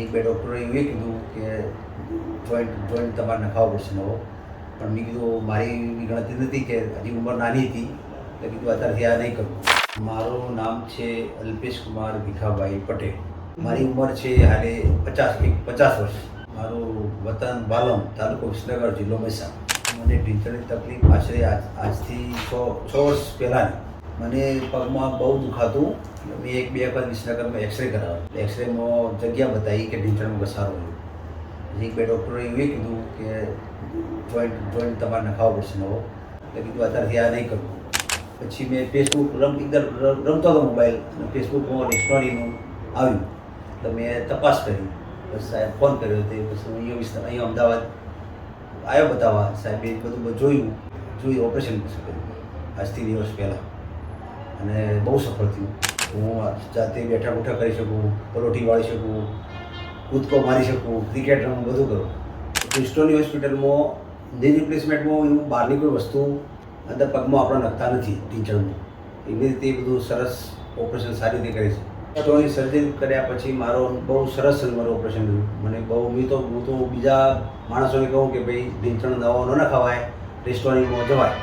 એક બે ડૉક્ટરોએ એવું કીધું કે જોઈન્ટ તમારે નખાવવો પડશે નવો, પણ મેં કીધું મારી એવી ગણતરી નથી કે હજી ઉંમર નાની હતી એટલે કીધું અત્યારથી આ નહીં કરું. મારું નામ છે અલ્પેશ કુમાર ભીખાભાઈ પટેલ. મારી ઉંમર છે હાલે 50 વર્ષ. મારું વતન બાલમ, તાલુકો વિસનગર, જિલ્લો મહેસાણા. મને ઢીંચણની તકલીફ આશરે આજથી 6 વર્ષ પહેલાંની. મને પગમાં બહુ દુખાતું. મેં એક બે વખત વિસનગરમાં એક્સરે કરાવ્યો. એક્સરેમાં જગ્યા બતાવી કે ઢીંચણમાં ઘસારો રહ્યો. પછી એક બે ડૉક્ટરોએ એવું કીધું કે જોઈન્ટ તમારે નખાવવો પડશે નવો, એટલે કીધું અત્યારથી આ નહીં કરું. પછી મેં ફેસબુક રમતો હતો મોબાઈલ, અને ફેસબુકમાં રેસ્ટોરન્ટનું આવ્યું એટલે મેં તપાસ કરી. પછી સાહેબ ફોન કર્યો તે પછી અહીંયા અમદાવાદ આવ્યો બતાવવા. સાહેબે બધું જોઈ ઓપરેશન કર્યું આજથી 2 વર્ષ પહેલાં, અને બહુ સફળ થયું. હું જાતે બેઠા કરી શકું, પરોઠી વાળી શકું, કૂદકો મારી શકું, ક્રિકેટ રમું, બધું કરું. ક્રિસ્ટોની હોસ્પિટલમાં ની રિપ્લેસમેન્ટમાં એવું બહારની કોઈ વસ્તુ અંદર પગમાં આપણે નખતા નથી. ઢીંચણમાં એવી રીતે બધું સરસ ઓપરેશન સારી રીતે કરે છે. સ્ટોની સર્જરી કર્યા પછી મારો બહુ સરસ મારું ઓપરેશન થયું. મને બહુ હું તો બીજા માણસોને કહું કે ભાઈ ઢીંચણ દવાઓ ન નખાવાય, રેસ્ટોરન્ટમાં જવાય.